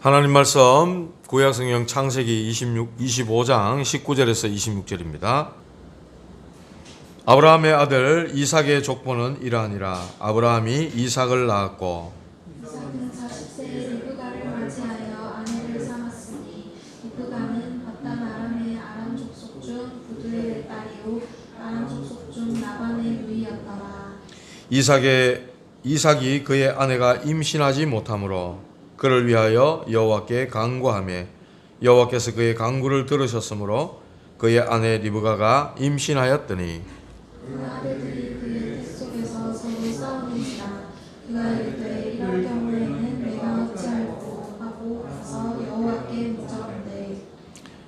하나님 말씀 구약성경 창세기 25장 19절에서 26절입니다. 아브라함의 아들 이삭의 족보는 이러하니라. 아브라함이 이삭을 낳았고 이삭은 40세에 리브가를 맞이하여 아내를 삼았으니 리브가는 paddan 아람의 아람 족속 중 부두엘의 딸이요 아람 족속 중 라반의 누이였더라. 이삭이 그의 아내가 임신하지 못하므로 그를 위하여 여호와께 간구하며 여호와께서 그의 간구를 들으셨으므로 그의 아내 리브가가 임신하였더니 그 아들들이 그의 뱃 속에서 서로 싸우는지라. 그가 이르되 이럴 경우에는 내가 어찌할꼬 하고 가서 여호와께 묻자온대.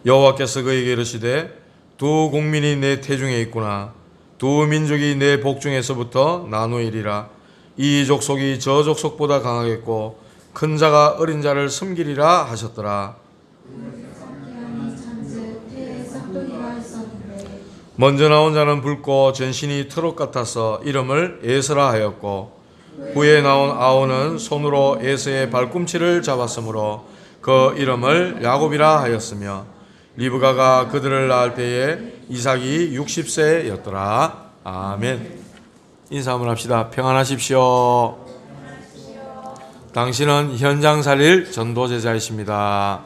여호와께서 그에게 이르시되 두 국민이 내 태중에 있구나. 두 민족이 내 복중에서부터 나누이리라. 이 족속이 저 족속보다 강하겠고 큰 자가 어린 자를 섬기리라 하셨더라. 기한이 찬즉 태에 쌍둥이가 있었는데 먼저 나온 자는 붉고 전신이 트롯 같아서 이름을 에스라 하였고 후에 나온 아우는 손으로 에서의 발꿈치를 잡았으므로 그 이름을 야곱이라 하였으며 리브가가 그들을 낳을 때에 이삭이 60세였더라. 아멘. 인사 한번 합시다. 평안하십시오. 당신은 현장 살릴 전도제자이십니다.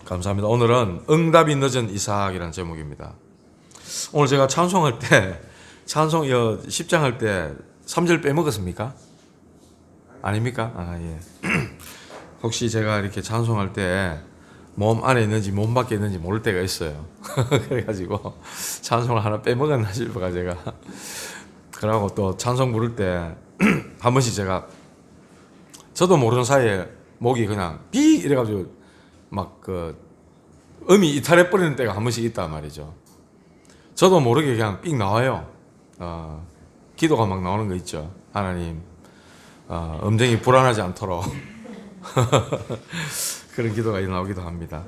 감사합니다. 오늘은 응답이 늦은 이삭이라는 제목입니다. 오늘 제가 찬송할 때, 십장할 때 3절 빼먹었습니까? 아닙니까? 예. 혹시 제가 이렇게 찬송할 때 몸 안에 있는지 몸 밖에 있는지 모를 때가 있어요. 그래가지고 찬송을 하나 빼먹었나 싶어가 제가. 그러고 또 찬송 부를 때 한 번씩 제가 저도 모르는 사이에 목이 그냥 삐 이래가지고 막 그 음이 이탈해 버리는 때가 한 번씩 있단 말이죠. 저도 모르게 그냥 삑 나와요. 기도가 막 나오는 거 있죠. 하나님 음정이 불안하지 않도록 그런 기도가 나오기도 합니다.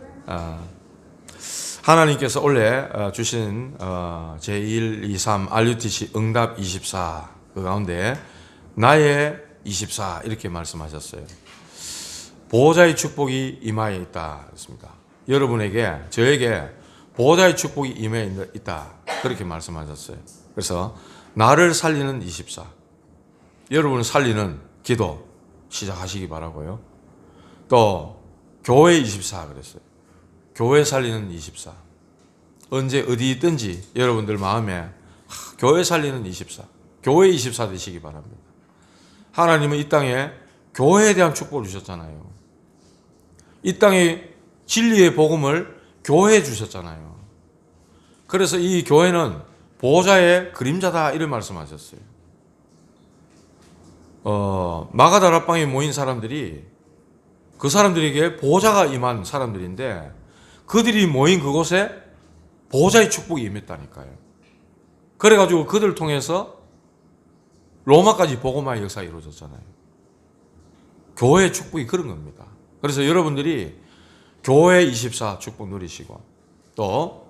하나님께서 원래 주신 제1, 2, 3 RUTC 응답 24 그 가운데 나의 24 이렇게 말씀하셨어요. 보호자의 축복이 임하에 있다 그랬습니다. 여러분에게 저에게 보호자의 축복이 임하에 있다 그렇게 말씀하셨어요. 그래서 나를 살리는 24 여러분을 살리는 기도 시작하시기 바라고요. 또 교회 24 그랬어요. 교회 살리는 24 언제 어디 있든지 여러분들 마음에 교회 살리는 24 교회 24 되시기 바랍니다. 하나님은 이 땅에 교회에 대한 축복을 주셨잖아요. 이 땅에 진리의 복음을 교회에 주셨잖아요. 그래서 이 교회는 보호자의 그림자다 이런 말씀하셨어요. 마가다락방에 모인 사람들이 그 사람들에게 보호자가 임한 사람들인데 그들이 모인 그곳에 보호자의 축복이 임했다니까요. 그래가지고 그들을 통해서 로마까지 복음화의 역사가 이루어졌잖아요. 교회의 축복이 그런 겁니다. 그래서 여러분들이 교회 24 축복 누리시고 또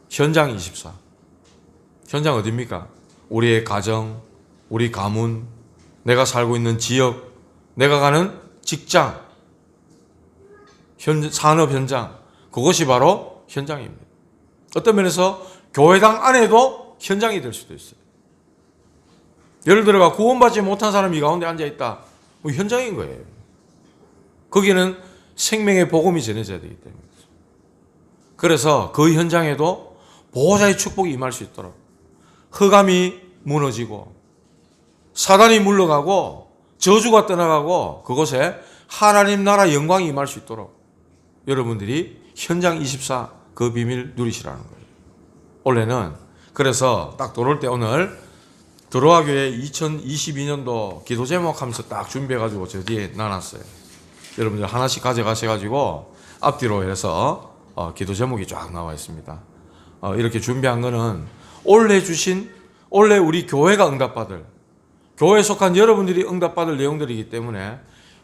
현장 24 현장 어디입니까? 우리의 가정, 우리 가문, 내가 살고 있는 지역, 내가 가는 직장, 산업 현장 그것이 바로 현장입니다. 어떤 면에서 교회당 안에도 현장이 될 수도 있어요. 예를 들어가 구원받지 못한 사람이 가운데 앉아있다. 뭐 현장인 거예요. 거기는 생명의 복음이 전해져야 되기 때문에. 그래서 그 현장에도 보호자의 축복이 임할 수 있도록 흑암이 무너지고 사단이 물러가고 저주가 떠나가고 그곳에 하나님 나라 영광이 임할 수 있도록 여러분들이 현장 24 그 비밀 누리시라는 거예요. 원래는 그래서 딱 들어올 때 오늘 드로아 교회 2022년도 기도 제목 하면서 딱 준비해가지고 저 뒤에 놔놨어요. 여러분들 하나씩 가져가셔가지고 앞뒤로 해서 기도 제목이 쫙 나와 있습니다. 이렇게 준비한 거는 원래 우리 교회가 응답받을 교회에 속한 여러분들이 응답받을 내용들이기 때문에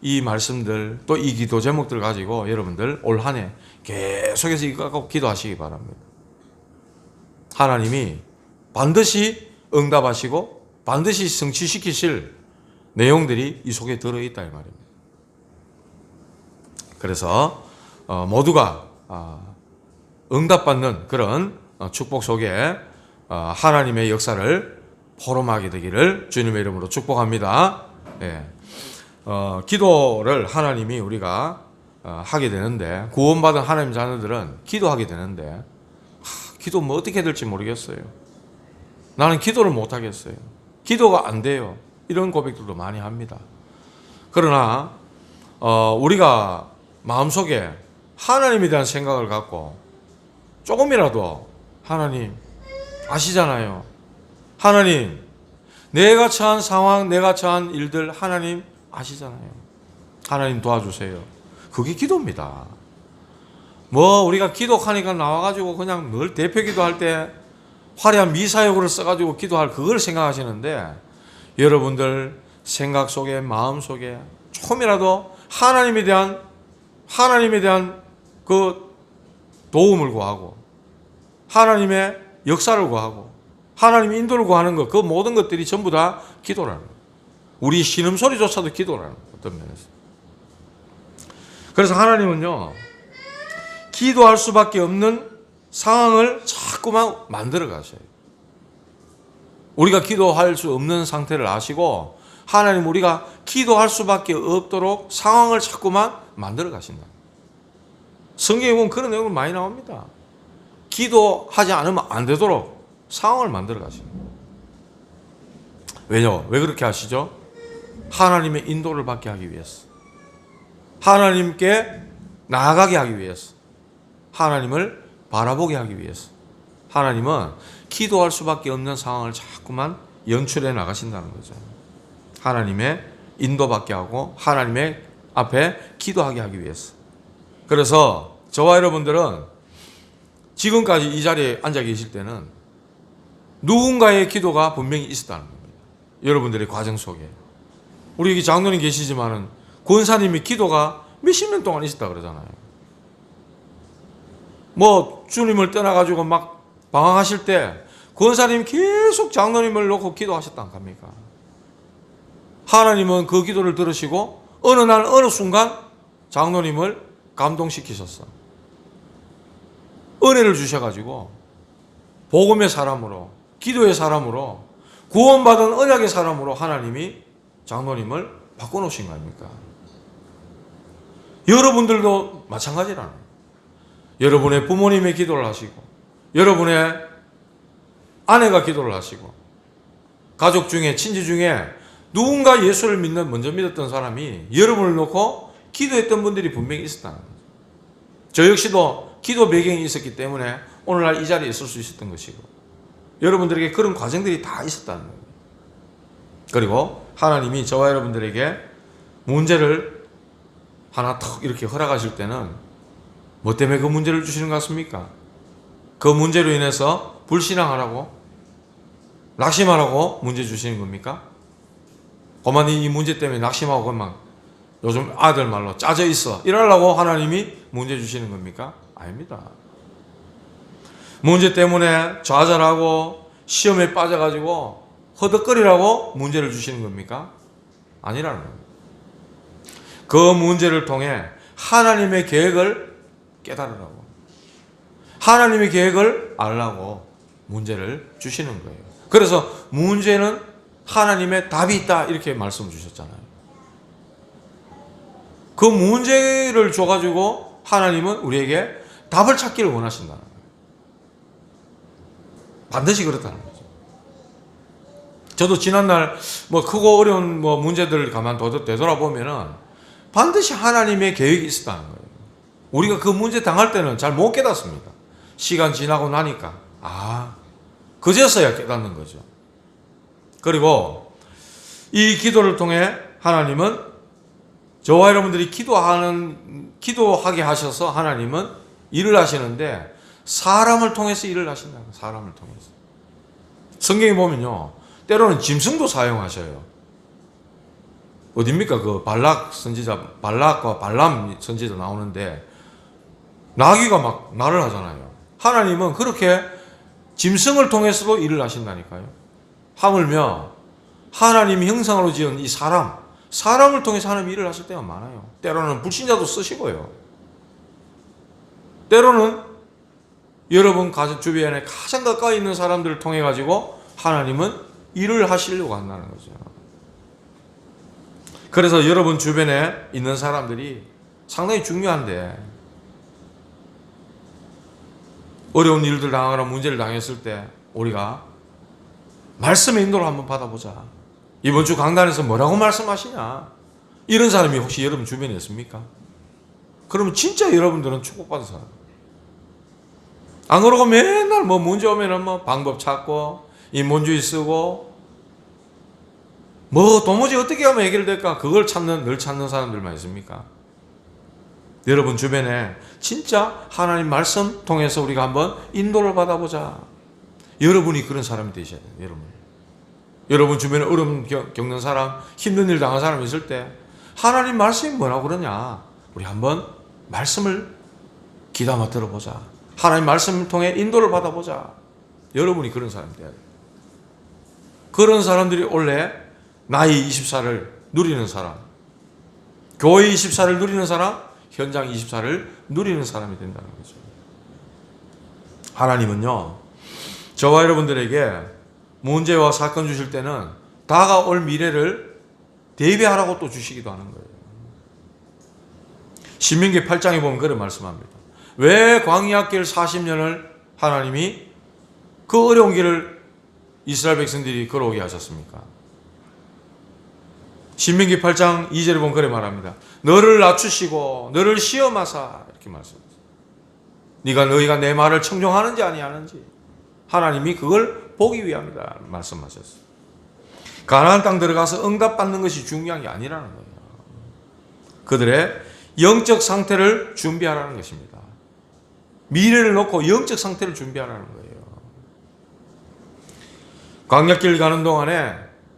이 말씀들 또 이 기도 제목들 가지고 여러분들 올 한 해 계속해서 이거 갖고 기도하시기 바랍니다. 하나님이 반드시 응답하시고 반드시 성취시키실 내용들이 이 속에 들어있다 이 말입니다. 그래서 모두가 응답받는 그런 축복 속에 하나님의 역사를 포럼하게 되기를 주님의 이름으로 축복합니다. 예. 기도를 하나님이 우리가 하게 되는데, 구원받은 하나님 자녀들은 기도하게 되는데, 기도 뭐 어떻게 될지 모르겠어요. 나는 기도를 못 하겠어요. 기도가 안 돼요. 이런 고백들도 많이 합니다. 그러나 우리가 마음속에 하나님에 대한 생각을 갖고 조금이라도 하나님 아시잖아요. 하나님, 내가 처한 상황, 내가 처한 일들 하나님 아시잖아요. 하나님 도와주세요. 그게 기도입니다. 뭐 우리가 기도하니까 나와가지고 그냥 늘 대표 기도할 때 화려한 미사역으로 써가지고 기도할 그걸 생각하시는데, 여러분들 생각 속에 마음 속에 조금이라도 하나님에 대한 그 도움을 구하고 하나님의 역사를 구하고 하나님의 인도를 구하는 것, 그 모든 것들이 전부 다 기도라는 거예요. 우리 신음소리조차도 기도라는 거예요. 어떤 면에서. 그래서 하나님은요, 기도할 수밖에 없는 상황을 자꾸만 만들어 가셔요. 우리가 기도할 수 없는 상태를 아시고 하나님 우리가 기도할 수밖에 없도록 상황을 자꾸만 만들어 가신다. 성경에 보면 그런 내용이 많이 나옵니다. 기도하지 않으면 안 되도록 상황을 만들어 가십니다. 왜냐? 왜 그렇게 하시죠? 하나님의 인도를 받게 하기 위해서. 하나님께 나아가게 하기 위해서. 하나님을 바라보게 하기 위해서. 하나님은 기도할 수밖에 없는 상황을 자꾸만 연출해 나가신다는 거죠. 하나님의 인도받게 하고 하나님의 앞에 기도하게 하기 위해서. 그래서 저와 여러분들은 지금까지 이 자리에 앉아 계실 때는 누군가의 기도가 분명히 있었다는 겁니다. 여러분들의 과정 속에. 우리 여기 장로님 계시지만은 권사님의 기도가 몇십 년 동안 있었다 그러잖아요. 뭐 주님을 떠나가지고 막 방황하실 때 권사님 계속 장로님을 놓고 기도하셨단 겁니까? 하나님은 그 기도를 들으시고 어느 날 어느 순간 장로님을 감동시키셨어. 은혜를 주셔가지고 복음의 사람으로, 기도의 사람으로, 구원받은 언약의 사람으로 하나님이 장로님을 바꿔놓으신 거 아닙니까? 여러분들도 마찬가지라는 거예요. 여러분의 부모님의 기도를 하시고, 여러분의 아내가 기도를 하시고, 가족 중에, 친지 중에 누군가 예수를 먼저 믿었던 사람이 여러분을 놓고 기도했던 분들이 분명히 있었다는 거죠. 저 역시도 기도 배경이 있었기 때문에 오늘날 이 자리에 있을 수 있었던 것이고, 여러분들에게 그런 과정들이 다 있었다는 거예요. 그리고 하나님이 저와 여러분들에게 문제를 하나 턱 이렇게 허락하실 때는 뭐 때문에 그 문제를 주시는 것 같습니까? 그 문제로 인해서 불신앙하라고, 낙심하라고 문제 주시는 겁니까? 그만 이 문제 때문에 낙심하고 그만 요즘 아들 말로 짜져 있어 이러려고 하나님이 문제 주시는 겁니까? 아닙니다. 문제 때문에 좌절하고 시험에 빠져가지고 허덕거리라고 문제를 주시는 겁니까? 아니라는 겁니다. 그 문제를 통해 하나님의 계획을 깨달으라고, 하나님의 계획을 알라고 문제를 주시는 거예요. 그래서 문제는 하나님의 답이 있다 이렇게 말씀 주셨잖아요. 그 문제를 줘가지고 하나님은 우리에게 답을 찾기를 원하신다는 거예요. 반드시 그렇다는 거죠. 저도 지난날 뭐 크고 어려운 뭐 문제들을 가만 되돌아보면은 반드시 하나님의 계획이 있었다는 거예요. 우리가 그 문제 당할 때는 잘 못 깨닫습니다. 시간 지나고 나니까 그제서야 깨닫는 거죠. 그리고 이 기도를 통해 하나님은 저와 여러분들이 기도하게 하셔서 하나님은 일을 하시는데 사람을 통해서 일을 하신다는 거예요. 사람을 통해서. 성경에 보면요, 때로는 짐승도 사용하셔요. 어딥니까? 그 발락과 발람 선지자 나오는데 나귀가 막 말을 하잖아요. 하나님은 그렇게 짐승을 통해서도 일을 하신다니까요. 하물며 하나님 형상으로 지은 이 사람을 통해서 하나님 일을 하실 때가 많아요. 때로는 불신자도 쓰시고요. 때로는 여러분 가족 주변에 가장 가까이 있는 사람들을 통해 가지고 하나님은 일을 하시려고 한다는 거죠. 그래서 여러분 주변에 있는 사람들이 상당히 중요한데, 어려운 일들 당하거나 문제를 당했을 때 우리가 말씀의 인도를 한번 받아보자. 이번 주 강단에서 뭐라고 말씀하시냐? 이런 사람이 혹시 여러분 주변에 있습니까? 그러면 진짜 여러분들은 축복받은 사람. 안 그러고 맨날 뭐 문제 오면은 뭐 방법 찾고 인본주의 쓰고 뭐 도무지 어떻게 하면 해결될까? 그걸 늘 찾는 사람들만 있습니까? 여러분 주변에 진짜 하나님 말씀 통해서 우리가 한번 인도를 받아보자. 여러분이 그런 사람이 되셔야 돼요. 여러분 주변에 어려움 겪는 사람, 힘든 일 당한 사람이 있을 때 하나님 말씀이 뭐라고 그러냐? 우리 한번 말씀을 귀담아 들어보자. 하나님 말씀을 통해 인도를 받아보자. 여러분이 그런 사람이 돼야 돼요. 그런 사람들이 원래 나이 24를 누리는 사람, 교회 24를 누리는 사람, 현장 24를 누리는 사람이 된다는 거죠. 하나님은요, 저와 여러분들에게 문제와 사건 주실 때는 다가올 미래를 대비하라고 또 주시기도 하는 거예요. 신명기 8장에 보면 그런 말씀합니다. 왜 광야길 40년을 하나님이 그 어려운 길을 이스라엘 백성들이 걸어오게 하셨습니까? 신명기 8장 2절에 보면 그래 말합니다. 너를 낮추시고 너를 시험하사, 이렇게 말씀하셨어요. 너희가 내 말을 청종하는지 아니하는지 하나님이 그걸 보기 위함이다 말씀하셨어요. 가나안 땅 들어가서 응답받는 것이 중요한 게 아니라는 거예요. 그들의 영적 상태를 준비하라는 것입니다. 미래를 놓고 영적 상태를 준비하라는 거예요. 광야길 가는 동안에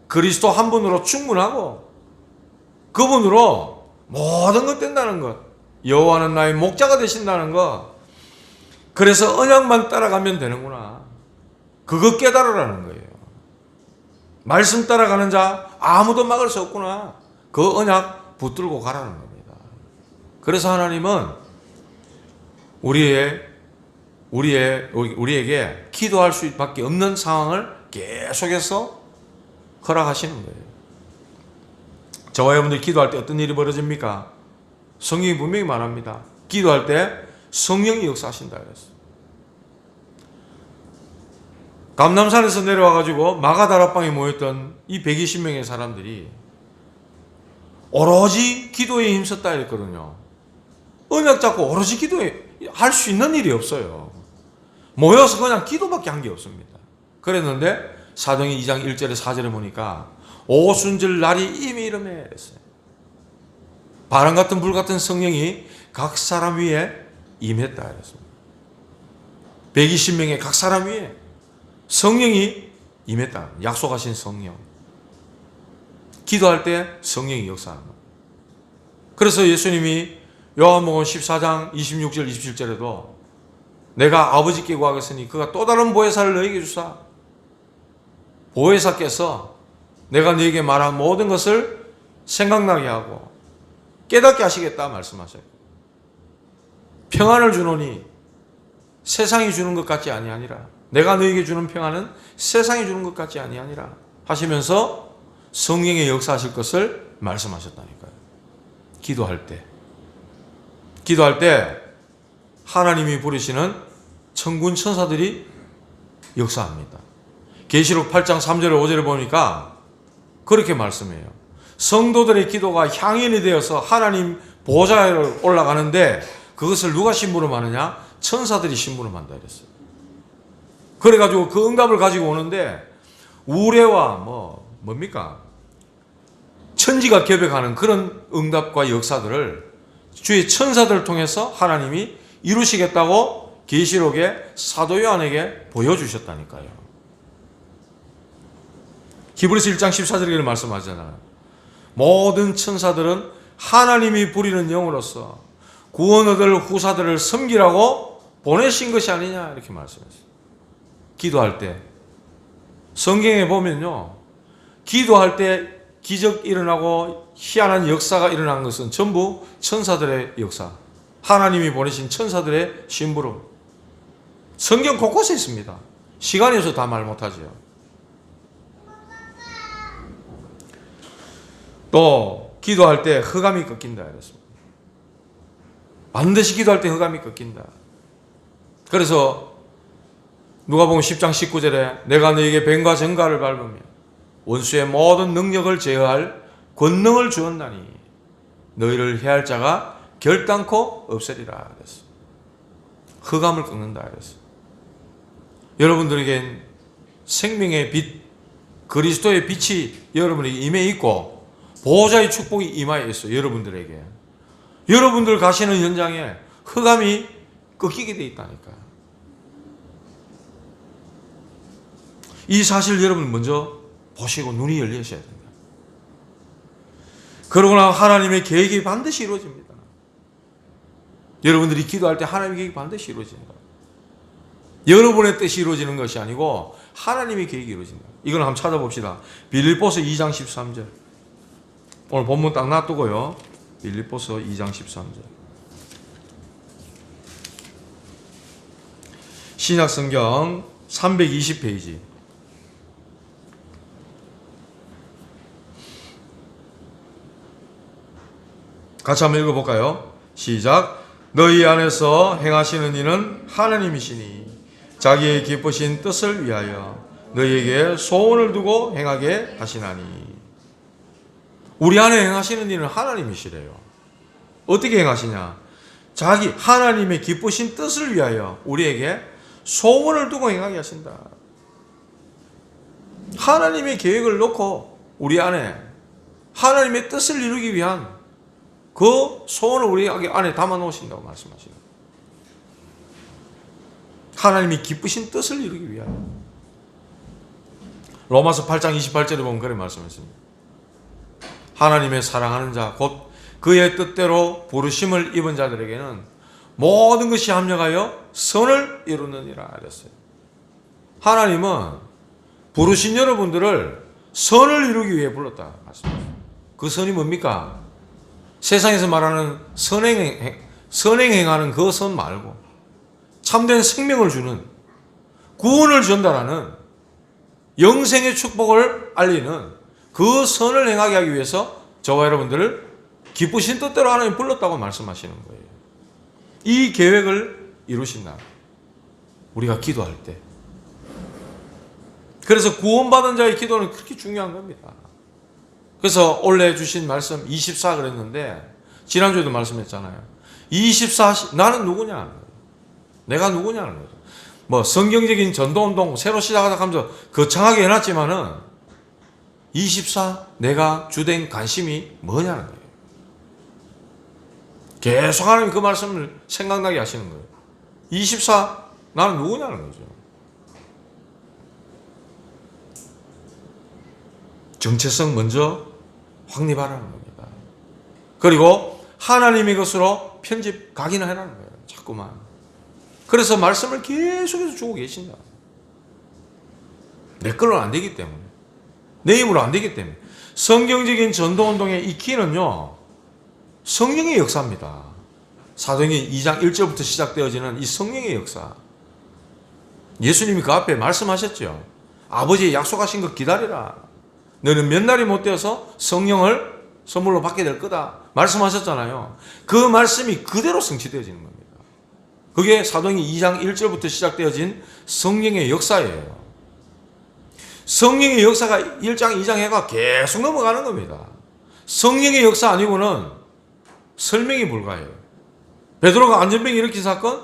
그리스도 한 분으로 충분하고 그분으로 모든 것 된다는 것, 여호와는 나의 목자가 되신다는 것, 그래서 언약만 따라가면 되는구나, 그거 깨달으라는 거예요. 말씀 따라가는 자 아무도 막을 수 없구나, 그 언약 붙들고 가라는 겁니다. 그래서 하나님은 우리에게 기도할 수밖에 없는 상황을 계속해서 허락하시는 거예요. 저와 여러분들 기도할 때 어떤 일이 벌어집니까? 성경이 분명히 말합니다. 기도할 때 성령이 역사하신다 그랬어요. 감남산에서 내려와가지고 마가다락방에 모였던 이 120명의 사람들이 오로지 기도에 힘썼다 했거든요. 언약 잡고 오로지 기도에 할 수 있는 일이 없어요. 모여서 그냥 기도밖에 한 게 없습니다. 그랬는데 사도행전 2장 1절에 4절에 보니까 오순절 날이 이미 이름에 했어요. 바람 같은 불 같은 성령이 각 사람 위에 임했다 그랬습니다. 120명의 각 사람 위에 성령이 임했다. 약속하신 성령. 기도할 때 성령이 역사하는 것. 그래서 예수님이 요한복음 14장 26절 27절에도 내가 아버지께 구하겠으니 그가 또 다른 보혜사를 너에게 주사, 보혜사께서 내가 너에게 말한 모든 것을 생각나게 하고 깨닫게 하시겠다 말씀하셨고, 평안을 주노니 세상이 주는 것 같지 아니하니라, 내가 너에게 주는 평안은 세상이 주는 것 같지 아니하니라 하시면서 성령의 역사하실 것을 말씀하셨다니까요. 기도할 때 하나님이 부르시는 천군 천사들이 역사합니다. 계시록 8장 3절에 5절에 보니까 그렇게 말씀해요. 성도들의 기도가 향연이 되어서 하나님 보좌에 올라가는데 그것을 누가 심부름하느냐? 천사들이 심부름한다 이랬어요. 그래가지고 그 응답을 가지고 오는데 우레와 뭡니까? 천지가 결백하는 그런 응답과 역사들을 주의 천사들을 통해서 하나님이 이루시겠다고 계시록의 사도 요한에게 보여주셨다니까요. 히브리서 1장 14절에 말씀하잖아요. 모든 천사들은 하나님이 부리는 영으로서 구원 얻을 후사들을 섬기라고 보내신 것이 아니냐 이렇게 말씀했어요. 기도할 때 성경에 보면요, 기도할 때 기적 일어나고 희한한 역사가 일어난 것은 전부 천사들의 역사, 하나님이 보내신 천사들의 심부름. 성경 곳곳에 있습니다. 시간이 없어서 다 말 못하죠. 또 기도할 때 흑암이 꺾인다 이랬습니다. 반드시 기도할 때 흑암이 꺾인다. 그래서 누가복음 10장 19절에 내가 너에게 뱀과 정갈을 밟으며 원수의 모든 능력을 제어할 권능을 주었나니 너희를 해할 자가 결단코 없으리라 그랬어. 흑암을 꺾는다 그랬어. 여러분들에겐 생명의 빛, 그리스도의 빛이 여러분에게 임해 있고 보호자의 축복이 임하여 있어. 여러분들에게. 여러분들 가시는 현장에 흑암이 꺾이게 돼 있다니까. 이 사실 여러분 먼저 보시고 눈이 열리셔야 됩니다. 그러고나 하나님의 계획이 반드시 이루어집니다. 여러분들이 기도할 때 하나님의 계획이 반드시 이루어집니다. 여러분의 뜻이 이루어지는 것이 아니고 하나님의 계획이 이루어진다. 이걸 한번 찾아봅시다. 빌립보서 2장 13절. 오늘 본문 딱 놔두고요. 빌립보서 2장 13절. 신약성경 320페이지. 같이 한번 읽어볼까요? 시작. 너희 안에서 행하시는 이는 하나님이시니 자기의 기쁘신 뜻을 위하여 너희에게 소원을 두고 행하게 하시나니. 우리 안에 행하시는 이는 하나님이시래요. 어떻게 행하시냐? 자기 하나님의 기쁘신 뜻을 위하여 우리에게 소원을 두고 행하게 하신다. 하나님의 계획을 놓고 우리 안에 하나님의 뜻을 이루기 위한 그 소원을 우리 안에 담아 놓으신다고 말씀하시는. 하나님이 기쁘신 뜻을 이루기 위하여. 로마서 8장 28절에 보면 그런 말씀했습니다. 하나님의 사랑하는 자 곧 그의 뜻대로 부르심을 입은 자들에게는 모든 것이 합력하여 선을 이루느니라 그랬어요. 하나님은 부르신 여러분들을 선을 이루기 위해 불렀다 말씀하셨어요. 그 선이 뭡니까? 세상에서 말하는 선행행하는 그 선 말고 참된 생명을 주는, 구원을 전달하는, 영생의 축복을 알리는 그 선을 행하게 하기 위해서 저와 여러분들을 기쁘신 뜻대로 하나님 불렀다고 말씀하시는 거예요. 이 계획을 이루신다. 우리가 기도할 때. 그래서 구원받은 자의 기도는 그렇게 중요한 겁니다. 그래서 올해 주신 말씀 24 그랬는데 지난주에도 말씀했잖아요. 24 나는 누구냐? 내가 누구냐는 거죠. 뭐 성경적인 전도운동 새로 시작하다 하면서 거창하게 해놨지만은 24 내가 주된 관심이 뭐냐는 거예요. 계속 하나님 그 말씀을 생각나게 하시는 거예요. 24 나는 누구냐는 거죠. 정체성 먼저 확립하라는 겁니다. 그리고 하나님의 것으로 편집 각인을 해라는 거예요. 자꾸만. 그래서 말씀을 계속해서 주고 계신다. 내 걸로는 안 되기 때문에. 내 힘으로 안 되기 때문에. 성경적인 전도운동의 이 키는요, 성령의 역사입니다. 사도행전 2장 1절부터 시작되어지는 이 성령의 역사. 예수님이 그 앞에 말씀하셨죠. 아버지의 약속하신 것 기다리라. 너는 몇 날이 못 되어서 성령을 선물로 받게 될 거다. 말씀하셨잖아요. 그 말씀이 그대로 성취되어지는 겁니다. 그게 사도행전 2장 1절부터 시작되어진 성령의 역사예요. 성령의 역사가 1장, 2장 해가 계속 넘어가는 겁니다. 성령의 역사 아니고는 설명이 불가해요. 베드로가 안전병 일으킨 사건?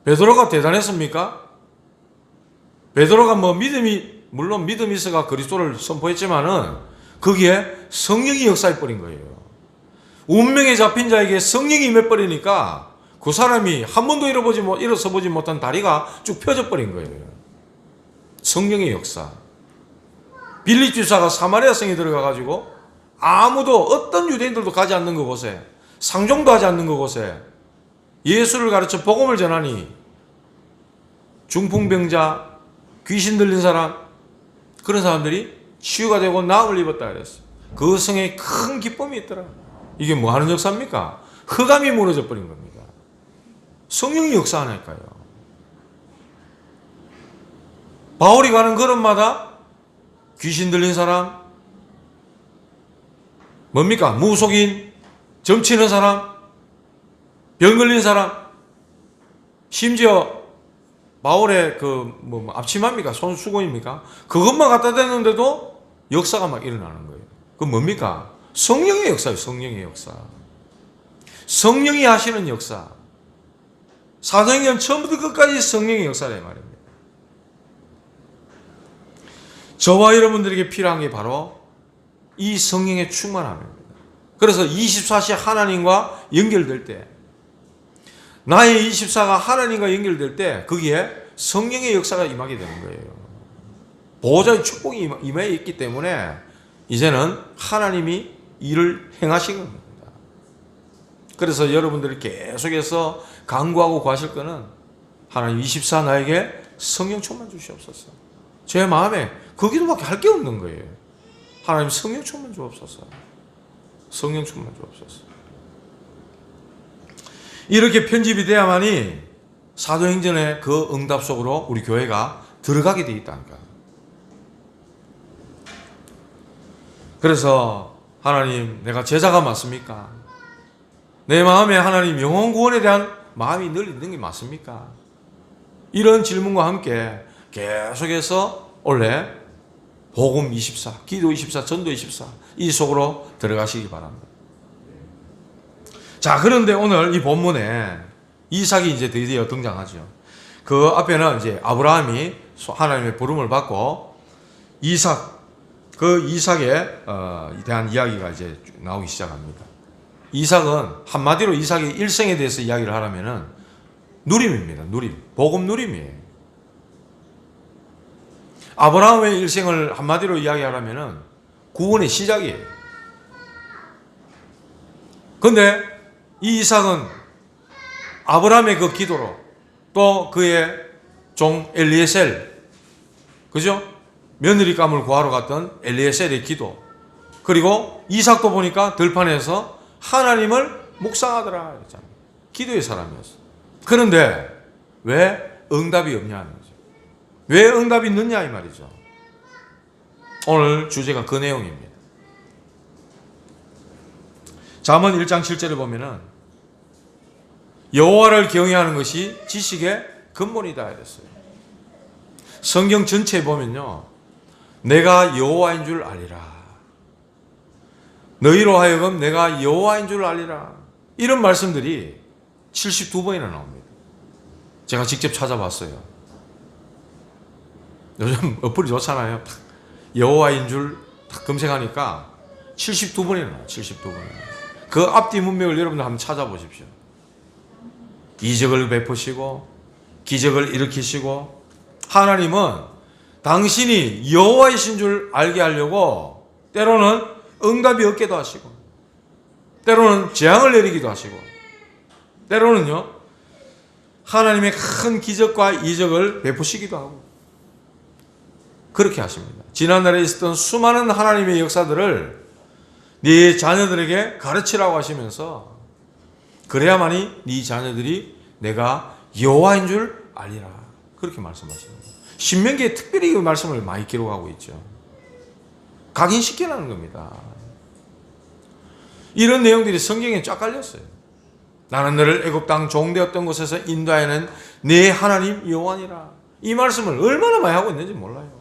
베드로가 대단했습니까? 베드로가 물론 믿음이 있어가 그리스도를 선포했지만은 거기에 성령이 역사해버린 거예요. 운명에 잡힌 자에게 성령이 임해버리니까 그 사람이 한 번도 일어서보지 못한 다리가 쭉 펴져버린 거예요. 성령의 역사. 빌립 집사가 사마리아 성에 들어가가지고 아무도 어떤 유대인들도 가지 않는 그곳에, 상종도 하지 않는 그곳에 예수를 가르쳐 복음을 전하니 중풍병자, 귀신 들린 사람, 그런 사람들이 치유가 되고 나음을 입었다 그랬어요. 그 성에 큰 기쁨이 있더라. 이게 뭐 하는 역사입니까? 흑암이 무너져 버린 겁니다. 성령이 역사하니까요. 바울이 가는 걸음마다 귀신 들린 사람, 뭡니까? 무속인, 점치는 사람, 병 걸린 사람, 심지어 바울의 앞치마입니까? 손수건입니까? 그것만 갖다 대는데도 역사가 막 일어나는 거예요. 그 뭡니까? 성령의 역사예요. 성령의 역사. 성령이 하시는 역사. 사도행전 처음부터 끝까지 성령의 역사라 말입니다. 저와 여러분들에게 필요한 게 바로 이 성령의 충만함입니다. 그래서 24시 하나님과 연결될 때, 나의 24가 하나님과 연결될 때 거기에 성령의 역사가 임하게 되는 거예요. 보호자의 축복이 임해 있기 때문에 이제는 하나님이 일을 행하신 겁니다. 그래서 여러분들이 계속해서 간구하고 구하실 거는 하나님 24 나에게 성령 충만 주시옵소서. 제 마음에 그 기도밖에 할 게 없는 거예요. 하나님 성령 충만 주옵소서. 성령 충만 주옵소서. 이렇게 편집이 돼야만이 사도행전의 그 응답 속으로 우리 교회가 들어가게 되어 있다니까. 그래서 하나님, 내가 제자가 맞습니까? 내 마음에 하나님 영혼 구원에 대한 마음이 늘 있는 게 맞습니까? 이런 질문과 함께 계속해서 원래 복음 24, 기도 24, 전도 24 이 속으로 들어가시기 바랍니다. 자, 그런데 오늘 이 본문에 이삭이 이제 드디어 등장하죠. 그 앞에는 이제 아브라함이 하나님의 부름을 받고 그 이삭에 대한 이야기가 이제 나오기 시작합니다. 이삭은 한마디로 이삭의 일생에 대해서 이야기를 하라면은 누림입니다. 누림. 복음 누림이에요. 아브라함의 일생을 한마디로 이야기하라면은 구원의 시작이에요. 근데 이 이삭은 아브라함의 그 기도로 또 그의 종 엘리에셀, 그죠? 며느리감을 구하러 갔던 엘리에셀의 기도, 그리고 이삭도 보니까 들판에서 하나님을 묵상하더라 그랬잖아요. 기도의 사람이었어. 그런데 왜 응답이 없냐는 거죠. 왜 응답이 늦냐 이 말이죠. 오늘 주제가 그 내용입니다. 잠언 1장 7절을 보면은 여호와를 경외하는 것이 지식의 근본이다 이랬어요. 성경 전체에 보면요, 내가 여호와인 줄 알리라, 너희로 하여금 내가 여호와인 줄 알리라, 이런 말씀들이 72번이나 나옵니다. 제가 직접 찾아봤어요. 요즘 어플이 좋잖아요. 여호와인 줄 딱 검색하니까 72번이나 나와요. 72번. 그 앞뒤 문맥을 여러분들 한번 찾아보십시오. 이적을 베푸시고 기적을 일으키시고, 하나님은 당신이 여호와이신 줄 알게 하려고 때로는 응답이 없게도 하시고, 때로는 재앙을 내리기도 하시고, 때로는요 하나님의 큰 기적과 이적을 베푸시기도 하고 그렇게 하십니다. 지난날에 있었던 수많은 하나님의 역사들을 네 자녀들에게 가르치라고 하시면서, 그래야만이 네 자녀들이 내가 여호와인 줄 알리라, 그렇게 말씀하십니다. 신명기에 특별히 이 말씀을 많이 기록하고 있죠. 각인시키라는 겁니다. 이런 내용들이 성경에 쫙 깔렸어요. 나는 너를 애굽 땅 종되었던 곳에서 인도하여낸 네 하나님 여호와니라. 이 말씀을 얼마나 많이 하고 있는지 몰라요.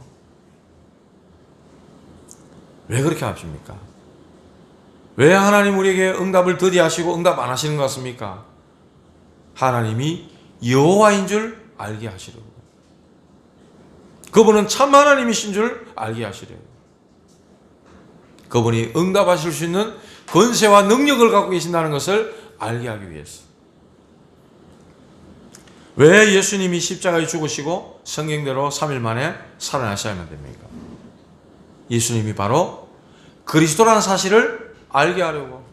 왜 그렇게 하십니까? 왜 하나님 우리에게 응답을 더디하시고 응답 안 하시는 것 같습니까? 하나님이 여호와인 줄 알게 하시려고. 그분은 참 하나님이신 줄 알게 하시려고. 그분이 응답하실 수 있는 권세와 능력을 갖고 계신다는 것을 알게 하기 위해서. 왜 예수님이 십자가에 죽으시고 성경대로 3일 만에 살아나셔야만 됩니까? 예수님이 바로 그리스도라는 사실을 알게 하려고.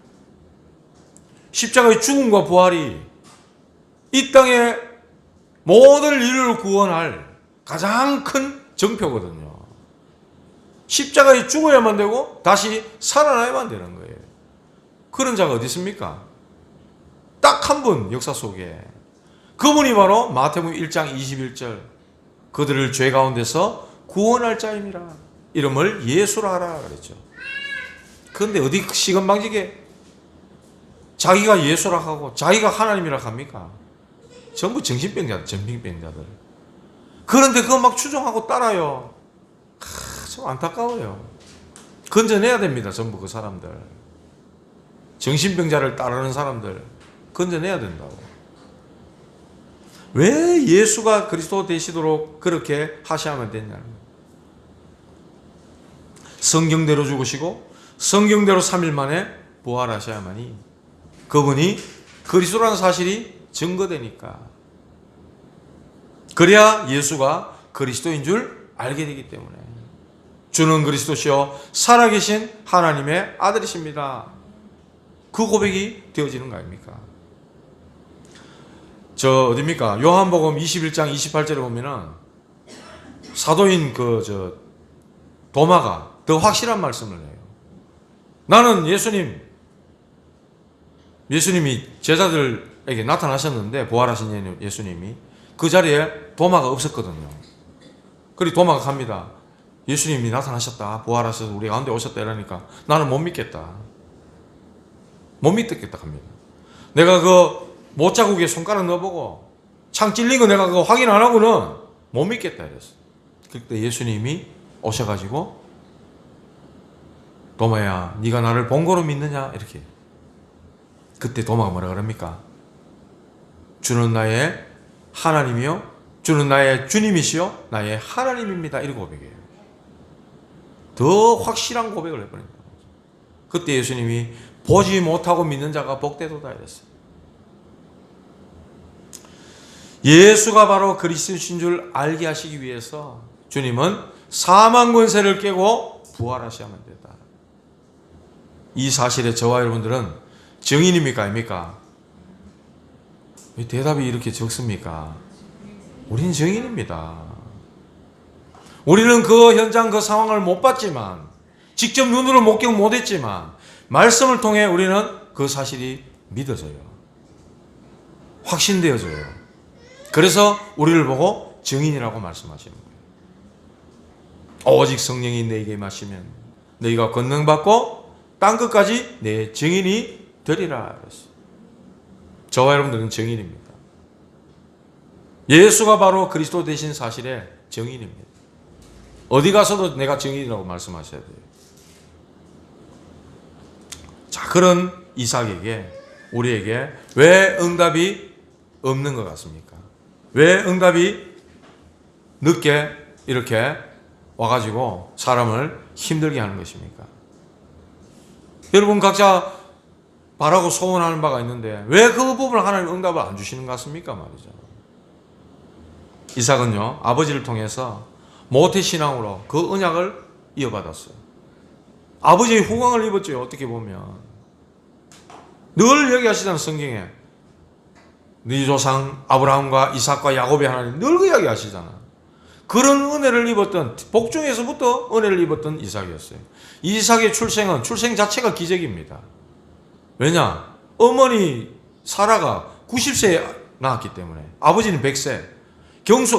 십자가의 죽음과 부활이 이 땅의 모든 인류를 구원할 가장 큰 정표거든요. 십자가에 죽어야만 되고 다시 살아나야만 되는 거예요. 그런 자가 어디 있습니까? 딱 한 분 역사 속에. 그분이 바로 마태복음 1장 21절 그들을 죄 가운데서 구원할 자임이라 이름을 예수라 하라 그랬죠. 그런데 어디 시건방지게 자기가 예수라 하고 자기가 하나님이라 합니까? 전부 정신병자들, 정신병자들. 그런데 그거 막 추종하고 따라요. 좀 안타까워요. 건져내야 됩니다. 전부 그 사람들. 정신병자를 따르는 사람들 건져내야 된다고. 왜 예수가 그리스도 되시도록 그렇게 하셔야만 됐냐는 거예요. 성경대로 죽으시고 성경대로 3일 만에 부활하셔야만이 그분이 그리스도라는 사실이 증거되니까. 그래야 예수가 그리스도인 줄 알게 되기 때문에. 주는 그리스도시요 살아계신 하나님의 아들이십니다. 그 고백이 되어지는 거 아닙니까? 어딥니까? 요한복음 21장 28절에 보면은 사도인 도마가 더 확실한 말씀을 해요. 나는 예수님이 제자들에게 나타나셨는데 부활하신 예수님이 그 자리에 도마가 없었거든요. 그리고 도마가 갑니다. 예수님이 나타나셨다. 부활하셔서 우리 가운데 오셨다 이러니까 나는 못 믿겠다. 못 믿겠다 합니다. 내가 그 못자국에 손가락 넣어보고 창 찔린 거 내가 그거 확인 안 하고는 못 믿겠다 이랬어. 그때 예수님이 오셔가지고 도마야 네가 나를 본거로 믿느냐 이렇게. 그때 도마가 뭐라 그럽니까? 주는 나의 하나님이요 주는 나의 주님이시요 나의 하나님입니다. 이렇게 고백해요. 더 확실한 고백을 해버립니다. 그때 예수님이 보지 못하고 믿는 자가 복되도다 이랬어요. 예수가 바로 그리스도신 줄 알게 하시기 위해서 주님은 사망 권세를 깨고 부활하셔야만 된다. 이 사실에 저와 여러분들은 증인입니까 아닙니까? 왜 대답이 이렇게 적습니까? 우리는 증인입니다. 우리는 그 현장 그 상황을 못 봤지만 직접 눈으로 목격 못했지만 말씀을 통해 우리는 그 사실이 믿어져요. 확신되어져요. 그래서 우리를 보고 증인이라고 말씀하시는 거예요. 오직 성령이 너에게 임하시면 너희가 권능받고 땅끝까지 내 증인이 되리라 그랬어요. 저와 여러분들은 증인입니다. 예수가 바로 그리스도 되신 사실의 증인입니다. 어디 가서도 내가 증인이라고 말씀하셔야 돼요. 자, 그런 이삭에게 우리에게 왜 응답이 없는 것 같습니까? 왜 응답이 늦게 이렇게 와가지고 사람을 힘들게 하는 것입니까? 여러분 각자 바라고 소원하는 바가 있는데 왜 그 부분을 하나님 응답을 안 주시는 것 같습니까? 말이죠. 이삭은요 아버지를 통해서 모태신앙으로 그 언약을 이어받았어요. 아버지의 후광을 입었죠. 어떻게 보면 늘 얘기하시잖아요. 성경에 네 조상 아브라함과 이삭과 야곱의 하나님 늘 그 이야기하시잖아. 그런 은혜를 입었던 복중에서부터 은혜를 입었던 이삭이었어요. 이삭의 출생 자체가 기적입니다. 왜냐? 어머니 사라가 90세에 낳았기 때문에 아버지는 100세.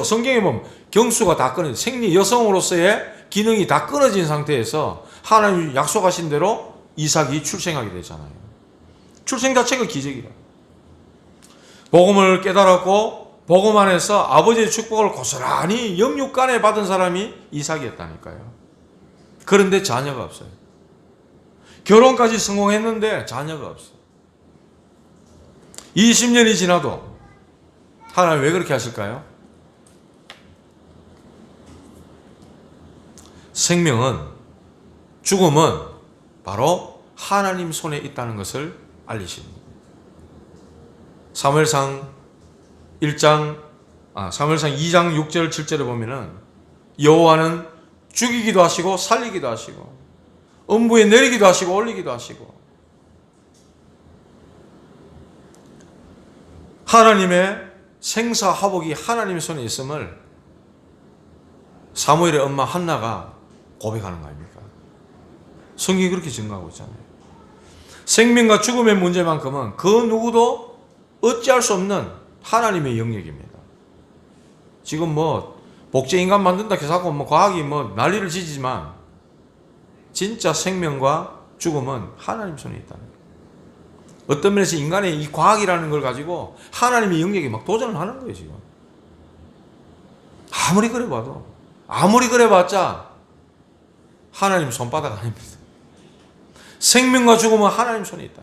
성경에 보면 경수가 다 끊어진 생리 여성으로서의 기능이 다 끊어진 상태에서 하나님이 약속하신 대로 이삭이 출생하게 되잖아요. 출생 자체가 기적이라. 복음을 깨달았고 복음 안에서 아버지의 축복을 고스란히 영육간에 받은 사람이 이삭이었다니까요. 그런데 자녀가 없어요. 결혼까지 성공했는데 자녀가 없어요. 20년이 지나도 하나님 왜 그렇게 하실까요? 생명은 죽음은 바로 하나님 손에 있다는 것을 알리십니다. 사무엘상 2장 6절 7절에 보면은 여호와는 죽이기도 하시고 살리기도 하시고 음부에 내리기도 하시고 올리기도 하시고 하나님의 생사화복이 하나님의 손에 있음을 사무엘의 엄마 한나가 고백하는 거 아닙니까? 성경이 그렇게 증거하고 있잖아요. 생명과 죽음의 문제만큼은 그 누구도 어찌할 수 없는 하나님의 영역입니다. 지금 뭐 복제 인간 만든다 해서 하고 뭐 과학이 뭐 난리를 지지만 진짜 생명과 죽음은 하나님 손에 있다는 거예요. 어떤 면에서 인간의 이 과학이라는 걸 가지고 하나님의 영역에 막 도전을 하는 거예요, 지금. 아무리 그래봤자 하나님 손바닥 아닙니다. 생명과 죽음은 하나님 손에 있다.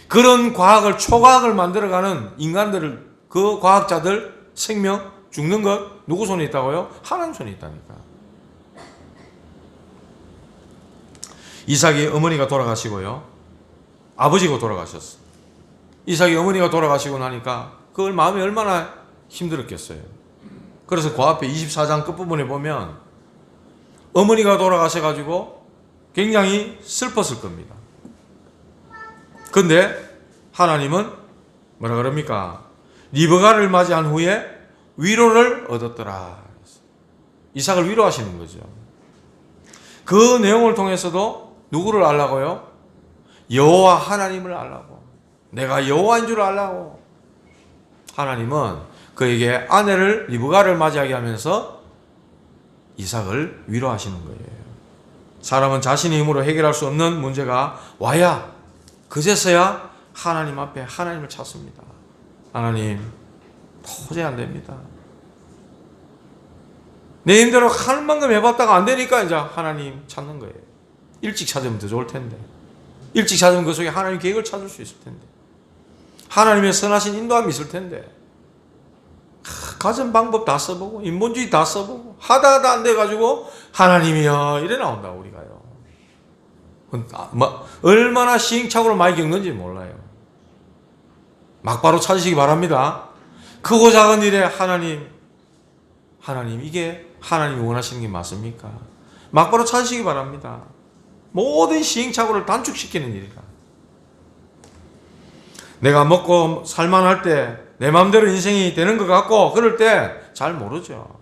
그런 과학을, 초과학을 만들어가는 인간들을, 그 과학자들, 생명, 죽는 것, 누구 손에 있다고요? 하나님 손에 있다니까. 이삭이 어머니가 돌아가시고요. 아버지가 돌아가셨어. 이삭이 어머니가 돌아가시고 나니까 그걸 마음이 얼마나 힘들었겠어요. 그래서 그 앞에 24장 끝부분에 보면 어머니가 돌아가셔가지고 굉장히 슬펐을 겁니다. 근데 하나님은 뭐라 그럽니까? 리브가를 맞이한 후에 위로를 얻었더라. 이삭을 위로하시는 거죠. 그 내용을 통해서도 누구를 알라고요? 여호와 하나님을 알라고. 내가 여호와인 줄 알라고. 하나님은 그에게 아내를 리브가를 맞이하게 하면서 이삭을 위로하시는 거예요. 사람은 자신의 힘으로 해결할 수 없는 문제가 와야 그제서야 하나님 앞에 하나님을 찾습니다. 하나님 도저히 안 됩니다. 내 힘대로 하는 만큼 해봤다가 안 되니까 이제 하나님 찾는 거예요. 일찍 찾으면 더 좋을 텐데. 일찍 찾으면 그 속에 하나님 계획을 찾을 수 있을 텐데. 하나님의 선하신 인도함이 있을 텐데. 가진 방법 다 써보고 인본주의 다 써보고 하다가 안 돼가지고 하나님이여 이래 나온다 우리가요. 얼마나 시행착오를 많이 겪는지 몰라요. 막바로 찾으시기 바랍니다. 크고 작은 일에 하나님 이게 하나님이 원하시는 게 맞습니까? 막바로 찾으시기 바랍니다. 모든 시행착오를 단축시키는 일이다. 내가 먹고 살만할 때 내 마음대로 인생이 되는 것 같고 그럴 때 잘 모르죠.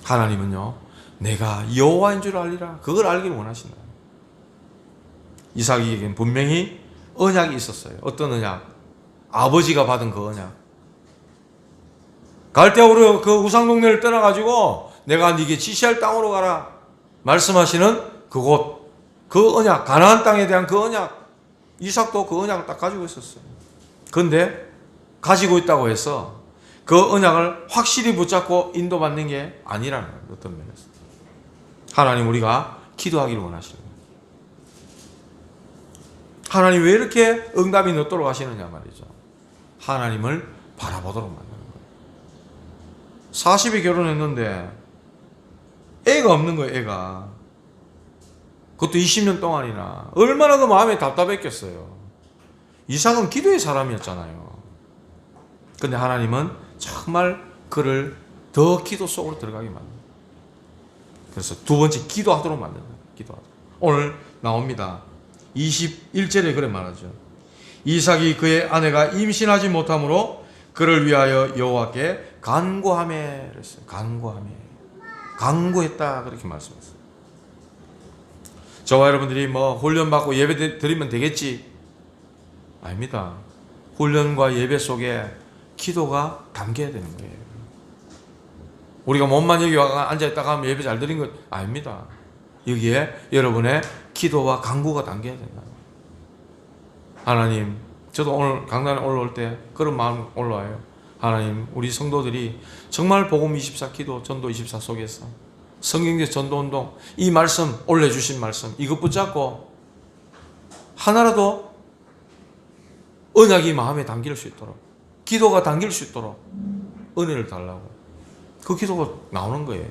하나님은요, 내가 여호와인 줄 알리라. 그걸 알기를 원하신다. 이삭에게는 분명히 언약이 있었어요. 어떤 언약? 아버지가 받은 그 언약. 갈대아우르 그 우상동네를 떠나가지고 내가 네게 지시할 땅으로 가라 말씀하시는 그곳, 그 언약, 가나안 땅에 대한 그 언약. 이삭도 그 언약을 딱 가지고 있었어요. 그런데 가지고 있다고 해서 그 언약을 확실히 붙잡고 인도받는 게 아니라는 거예요. 어떤 면에서. 하나님 우리가 기도하기를 원하시는 거예요. 하나님 왜 이렇게 응답이 늦도록 하시느냐 말이죠. 하나님을 바라보도록 만드는 거예요. 40에 결혼했는데 애가 없는 거예요. 애가. 그것도 20년 동안이나. 얼마나 그 마음이 답답했겠어요. 이삭은 기도의 사람이었잖아요. 근데 하나님은 정말 그를 더 기도 속으로 들어가게 만든다. 그래서 두 번째 기도하도록 만든다. 기도하도록. 오늘 나옵니다. 21절에 그래 말하죠. 이삭이 그의 아내가 임신하지 못함으로 그를 위하여 여호와께 간구하매 그랬어요. 간구했다 그렇게 말씀했어요. 저와 여러분들이 뭐 훈련받고 예배 드리면 되겠지? 아닙니다. 훈련과 예배 속에 기도가 담겨야 되는 거예요. 우리가 몸만 여기 와 앉아있다가 하면 예배 잘 드린 것 아닙니다. 여기에 여러분의 기도와 간구가 담겨야 된다. 하나님, 저도 오늘 강단에 올라올 때 그런 마음 올라와요. 하나님, 우리 성도들이 정말 복음 24 기도 전도 24 속에서 성경적 전도운동 이 말씀 올려주신 말씀 이것 붙잡고 하나라도 언약이 마음에 담길 수 있도록 기도가 담길 수 있도록 은혜를 달라고 그 기도가 나오는 거예요.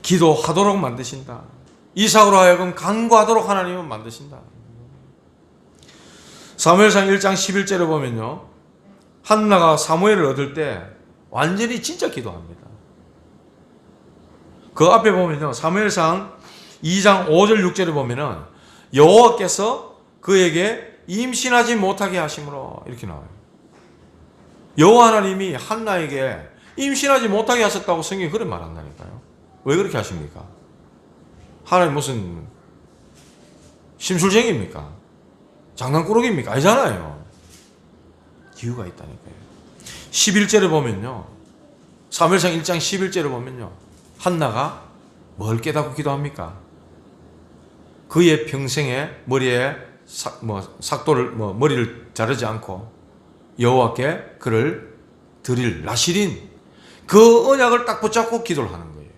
기도하도록 만드신다. 이삭으로 하여금 간구하도록 하나님은 만드신다. 사무엘상 1장 11절에 보면요, 한나가 사무엘을 얻을 때 완전히 진짜 기도합니다. 그 앞에 보면요, 사무엘상 2장 5절 6절에 보면은 여호와께서 그에게 임신하지 못하게 하심으로 이렇게 나와요. 여호와 하나님이 한나에게 임신하지 못하게 하셨다고 성경이 그런 말 한다니까요. 왜 그렇게 하십니까? 하나님 무슨 심술쟁이입니까? 장난꾸러기입니까? 아니잖아요. 이유가 있다니까요. 11절에 보면요. 사무엘상 1장 11절에 보면요. 한나가 뭘 깨닫고 기도합니까? 그의 평생에 머리에 삭도를 머리를 자르지 않고 여호와께 그를 드릴 나실인 그 언약을 딱 붙잡고 기도를 하는 거예요.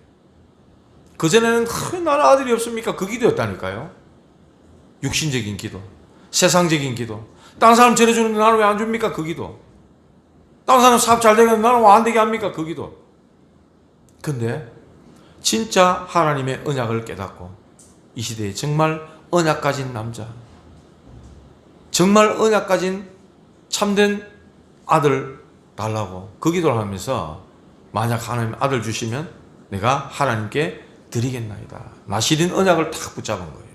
그전에는 나는 아들이 없습니까? 그 기도였다니까요. 육신적인 기도, 세상적인 기도. 다른 사람 잘해주는데 나는 왜 안 줍니까? 그 기도. 다른 사람 사업 잘 되겠는데 나는 왜 안 되게 합니까? 그 기도. 근데 진짜 하나님의 언약을 깨닫고 이 시대에 정말 언약 가진 남자, 정말 언약 가진 참된 아들 달라고 그 기도를 하면서 만약 하나님 아들 주시면 내가 하나님께 드리겠나이다. 나실인 언약을 탁 붙잡은 거예요.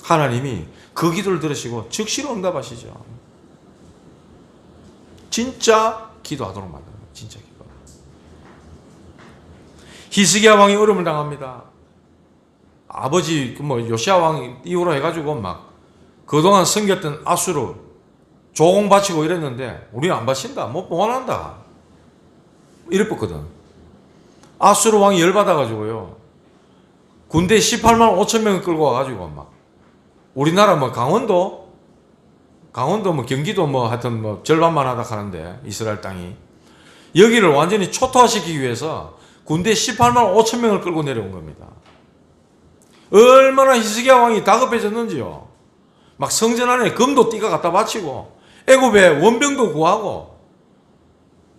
하나님이 그 기도를 들으시고 즉시로 응답하시죠. 진짜 기도하도록 만드는 거예요. 진짜 기도. 히스기야 왕이 어려움을 당합니다. 아버지 요시야 왕 이후로 해가지고 막 그동안 섬겼던 아수르 조공 바치고 이랬는데 우리는 안 바친다. 못 원한다. 이랬거든. 아수르 왕이 열받아가지고요. 군대 18만 5천 명을 끌고 와가지고 막 우리나라 강원도 경기도 하여튼 절반만 하다 하는데 이스라엘 땅이 여기를 완전히 초토화시키기 위해서 군대 18만 5천 명을 끌고 내려온 겁니다. 얼마나 히스기야 왕이 다급해졌는지요. 막 성전 안에 금도 띠가 갖다 바치고 애굽에 원병도 구하고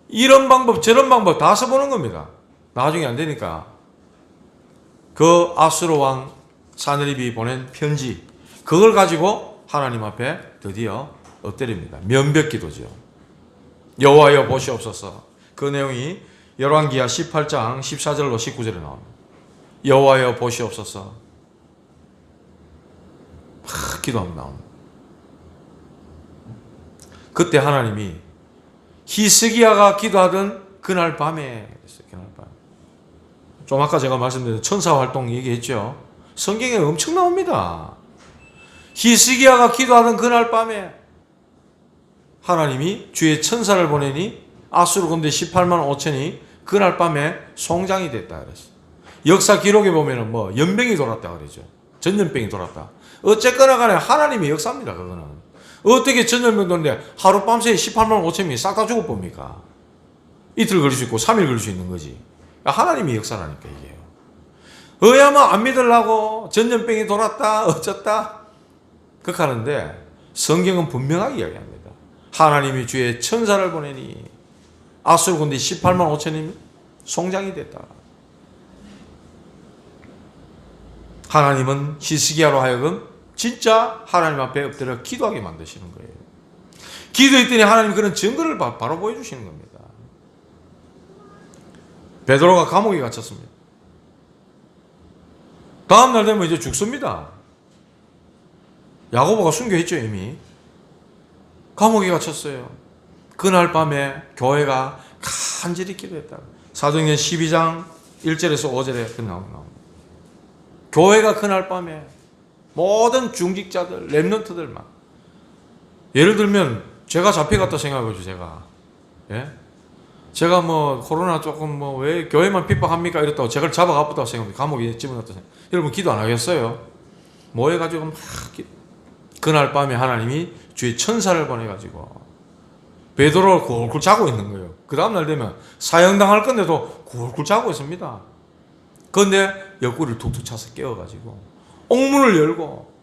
이런 방법 저런 방법 다 써보는 겁니다. 나중에 안 되니까 그 아수르 왕 사느립이 보낸 편지 그걸 가지고 하나님 앞에 드디어 엎드립니다. 면벽기도죠. 여호와여 보시옵소서. 그 내용이 열왕기하 18장 14절로 19절에 나옵니다. 여호와여 보시옵소서. 기도하면 나옵니다. 그때 하나님이 히스기야가 기도하던 그날 밤에 그날 밤. 좀 아까 제가 말씀드린 천사 활동 얘기했죠. 성경에 엄청 나옵니다. 히스기야가 기도하던 그날 밤에 하나님이 주의 천사를 보내니 아수르 군대 18만 5천이 그날 밤에 송장이 됐다 그랬어요. 역사 기록에 보면은 연병이 돌았다 그러죠. 전염병이 돌았다. 어쨌거나 간에 하나님의 역사입니다. 그거는. 어떻게 전염병 도는데 하룻밤새에 18만 5천이 싹 다 죽어봅니까? 이틀 걸릴 수 있고 3일 걸릴 수 있는 거지. 하나님의 역사라니까 이게요. 어야만 안 믿으려고 전염병이 돌았다 어쩌다 그렇게 하는데 성경은 분명하게 이야기합니다. 하나님이 주의 천사를 보내니 아수르 군대 18만 5천이 송장이 됐다. 하나님은 히스기야로 하여금 진짜 하나님 앞에 엎드려 기도하게 만드시는 거예요. 기도했더니 하나님 그런 증거를 바로 보여주시는 겁니다. 베드로가 감옥에 갇혔습니다. 다음날 되면 이제 죽습니다. 야고보가 순교했죠 이미. 감옥에 갇혔어요. 그날 밤에 교회가 간절히 기도했다. 사도행전 12장 1절에서 5절에 나옵니다. 교회가 그날 밤에 모든 중직자들, 렘넌트들 막 예를 들면 제가 잡혀갔다 생각해보죠. 제가 제가 코로나 조금 왜 교회만 핍박합니까 이랬다고 제가 잡아갔다고 생각합니다. 감옥에 집어넣었다 생각. 여러분 기도 안 하겠어요? 모여가지고 막 그날 밤에 하나님이 주의 천사를 보내가지고 베드로를 굴굴 자고 있는 거예요. 그 다음날 되면 사형당할 건데도 굴굴 자고 있습니다. 그런데 옆구리를 툭툭 차서 깨워가지고 옥문을 열고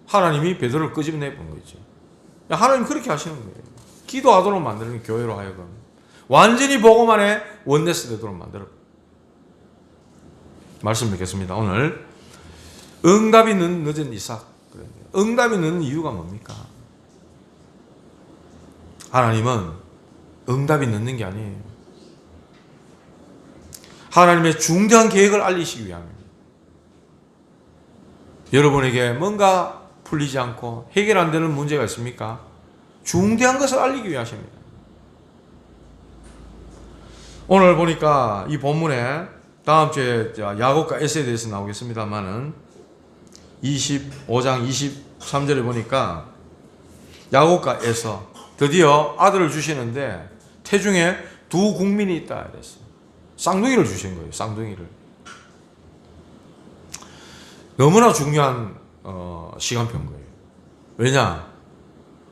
하나님이 베드로를 끄집어내본 거죠. 하나님 그렇게 하시는 거예요. 기도하도록 만드는 교회로 하여금 완전히 복음만에 원네스 되도록 만들어. 말씀 뵙겠습니다. 오늘 응답이 늦은 이삭. 응답이 늦는 이유가 뭡니까? 하나님은 응답이 늦는 게 아니에요. 하나님의 중대한 계획을 알리시기 위함입니다. 여러분에게 뭔가 풀리지 않고 해결 안 되는 문제가 있습니까? 중대한 것을 알리기 위하십니다. 오늘 보니까 이 본문에 다음 주에 야곱과 에서에 대해서 나오겠습니다만은 25장 23절에 보니까 야곱과 에서 드디어 아들을 주시는데 태중에 두 국민이 있다 그랬어요. 쌍둥이를 주신 거예요. 쌍둥이를. 너무나 중요한 시간표인 거예요. 왜냐?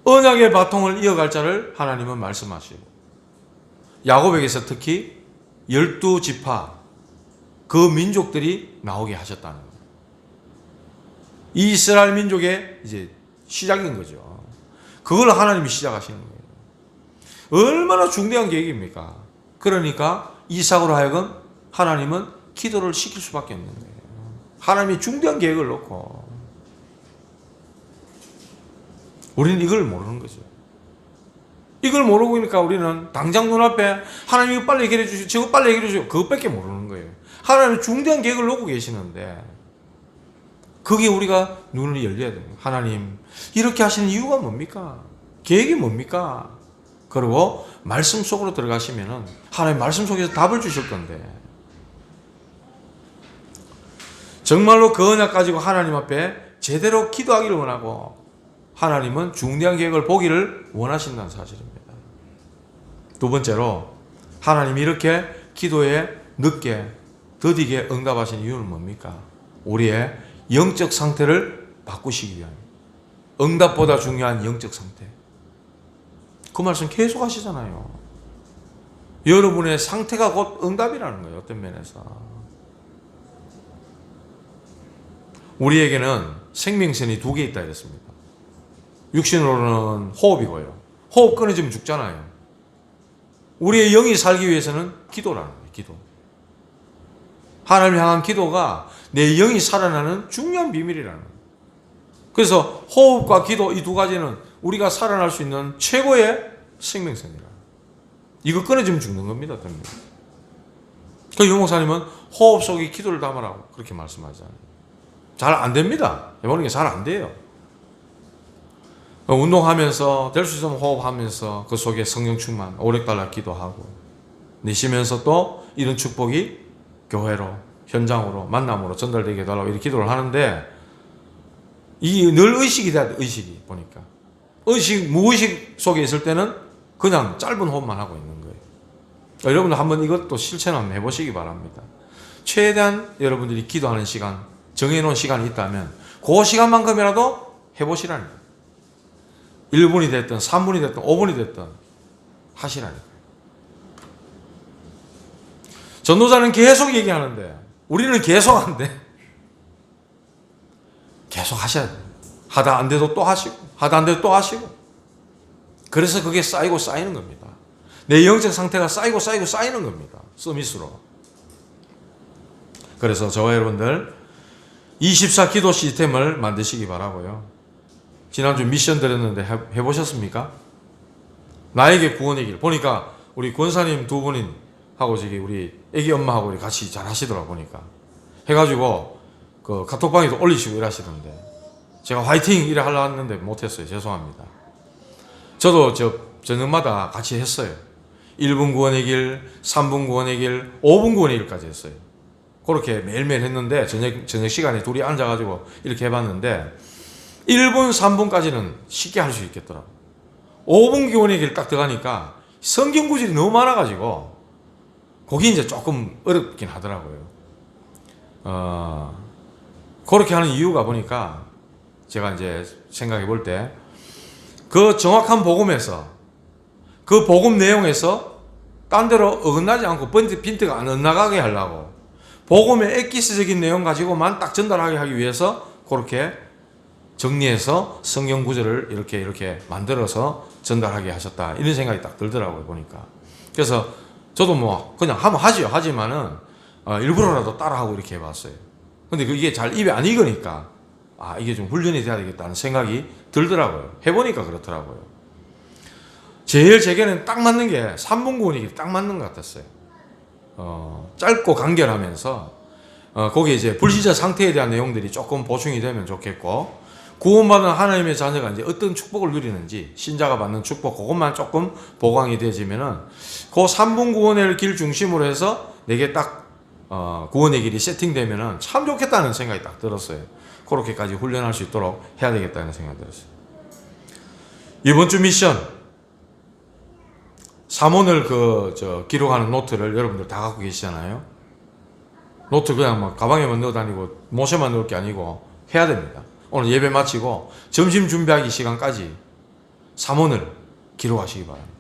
언약의 바통을 이어갈 자를 하나님은 말씀하시고 야곱에게서 특히 12지파 그 민족들이 나오게 하셨다는 거예요. 이스라엘 민족의 이제 시작인 거죠. 그걸 하나님이 시작하시는 거예요. 얼마나 중대한 계획입니까? 그러니까 이삭으로 하여금 하나님은 기도를 시킬 수밖에 없는 거예요. 하나님이 중대한 계획을 놓고 우리는 이걸 모르는 거죠. 이걸 모르고 있으니까 우리는 당장 눈앞에 하나님 이거 빨리 해결해 주시고 저거 빨리 해결해 주시고 그것밖에 모르는 거예요. 하나님은 중대한 계획을 놓고 계시는데 그게 우리가 눈을 열려야 됩니다. 하나님 이렇게 하시는 이유가 뭡니까? 계획이 뭡니까? 그리고 말씀 속으로 들어가시면은 하나님 말씀 속에서 답을 주실 건데 정말로 그 언약 가지고 하나님 앞에 제대로 기도하기를 원하고 하나님은 중대한 계획을 보기를 원하신다는 사실입니다. 두 번째로 하나님이 이렇게 기도에 늦게 더디게 응답하신 이유는 뭡니까? 우리의 영적 상태를 바꾸시기 위함입니다. 응답보다 중요한 영적 상태. 그 말씀 계속 하시잖아요. 여러분의 상태가 곧 응답이라는 거예요. 어떤 면에서. 우리에게는 생명선이 두 개 있다 이랬습니다. 육신으로는 호흡이고요. 호흡 끊어지면 죽잖아요. 우리의 영이 살기 위해서는 기도라는 거예요. 기도. 하나님 향한 기도가 내 영이 살아나는 중요한 비밀이라는 거예요. 그래서 호흡과 기도 이 두 가지는 우리가 살아날 수 있는 최고의 생명선이라. 이거 끊어지면 죽는 겁니다. 그 유목사님은 호흡 속에 기도를 담으라고 그렇게 말씀하잖아요. 잘 안 됩니다. 해보는 게 잘 안 돼요. 운동하면서 될 수 있으면 호흡하면서 그 속에 성령 충만 오력달라 기도하고 내쉬면서 또 이런 축복이 교회로 현장으로 만남으로 전달되게 해달라고 이렇게 기도를 하는데 이 늘 의식이 돼야 돼. 의식이 보니까 무의식 속에 있을 때는 그냥 짧은 호흡만 하고 있는 거예요. 여러분들 한번 이것도 실천 한번 해보시기 바랍니다. 최대한 여러분들이 기도하는 시간 정해놓은 시간이 있다면 그 시간만큼이라도 해보시라는 거예요. 1분이 됐든 3분이 됐든 5분이 됐든 하시라니까요. 전도자는 계속 얘기하는데 우리는 계속 안 돼. 계속 하셔야 돼요. 하다 안 돼도 또 하시고 하다 안 돼도 또 하시고 그래서 그게 쌓이고 쌓이는 겁니다. 내 영적 상태가 쌓이고 쌓이고 쌓이는 겁니다. 서밋으로. 그래서 저와 여러분들 24 기도 시스템을 만드시기 바라고요. 지난주 미션 드렸는데 해보셨습니까? 나에게 구원의 길. 보니까 우리 권사님 두 분이 하고 저기 우리 애기 엄마하고 우리 같이 잘 하시더라 보니까. 해가지고 그 카톡방에도 올리시고 이러시던데 제가 화이팅 이래 하려 했는데 못했어요. 죄송합니다. 저도 저녁마다 같이 했어요. 1분 구원의 길, 3분 구원의 길, 5분 구원의 길까지 했어요. 그렇게 매일매일 했는데 저녁 시간에 둘이 앉아가지고 이렇게 해봤는데 1분, 3분까지는 쉽게 할 수 있겠더라고. 5분 구원의 길 딱 들어가니까 성경 구절이 너무 많아가지고 거기 이제 조금 어렵긴 하더라고요. 그렇게 하는 이유가 보니까 제가 이제 생각해 볼 때 그 정확한 복음에서 그 복음 내용에서 딴 데로 어긋나지 않고 빈트가 안 엇나가게 하려고 복음의 엑기스적인 내용 가지고만 딱 전달하게 하기 위해서 그렇게 정리해서 성경 구절을 이렇게 만들어서 전달하게 하셨다. 이런 생각이 딱 들더라고요, 보니까. 그래서 저도 뭐 그냥 하면 하지요. 하지만은 일부러라도 따라하고 이렇게 해봤어요. 근데 그게 잘 입에 안 익으니까 이게 좀 훈련이 돼야 되겠다는 생각이 들더라고요. 해보니까 그렇더라고요. 제일 제게는 딱 맞는 게 3분 구원이 딱 맞는 것 같았어요. 짧고 간결하면서 거기에 이제 불신자 상태에 대한 내용들이 조금 보충이 되면 좋겠고 구원받은 하나님의 자녀가 이제 어떤 축복을 누리는지, 신자가 받는 축복, 그것만 조금 보강이 되어지면은, 그 3분 구원의 길 중심으로 해서 내게 딱, 구원의 길이 세팅되면은 참 좋겠다는 생각이 딱 들었어요. 그렇게까지 훈련할 수 있도록 해야 되겠다는 생각이 들었어요. 이번 주 미션, 삼원을 기록하는 노트를 여러분들 다 갖고 계시잖아요. 노트 그냥 막 가방에만 넣어 다니고, 모셔만 넣을 게 아니고, 해야 됩니다. 오늘 예배 마치고 점심 준비하기 시간까지 3원을 기록하시기 바랍니다.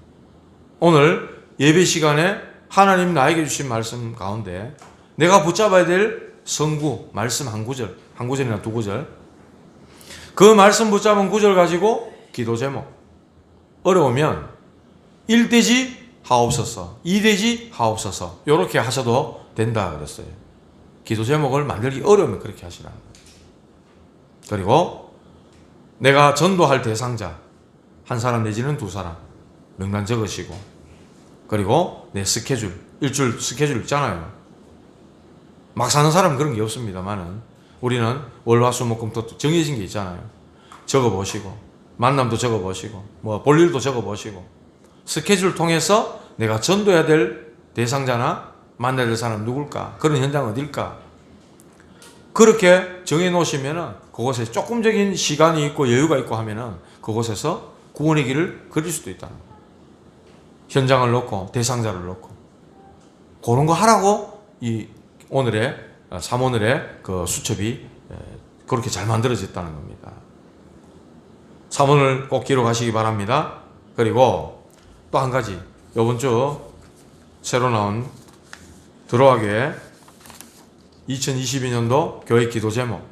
오늘 예배 시간에 하나님 나에게 주신 말씀 가운데 내가 붙잡아야 될 성구, 말씀 한 구절이나 두 구절, 그 말씀 붙잡은 구절 가지고 기도 제목, 어려우면 1대지 하옵소서, 2대지 하옵소서, 이렇게 하셔도 된다 그랬어요. 기도 제목을 만들기 어려우면 그렇게 하시라는 거예요. 그리고 내가 전도할 대상자 한 사람 내지는 두 사람 명단 적으시고, 그리고 내 스케줄, 일주일 스케줄 있잖아요. 막 사는 사람은 그런 게 없습니다만은 우리는 월화수목금토 정해진 게 있잖아요. 적어보시고, 만남도 적어보시고, 뭐 볼일도 적어보시고, 스케줄 통해서 내가 전도해야 될 대상자나 만나야 될 사람 누굴까, 그런 현장 어딜까, 그렇게 정해 놓으시면은 그곳에 조금적인 시간이 있고 여유가 있고 하면은 그곳에서 구원의 길을 그릴 수도 있다는 거예요. 현장을 놓고 대상자를 놓고 그런 거 하라고 이 오늘의 3오늘의 그 수첩이 그렇게 잘 만들어졌다는 겁니다. 3오늘 꼭 기록하시기 바랍니다. 그리고 또 한 가지, 이번 주 새로 나온 들어가교회 2022년도 교회 기도 제목,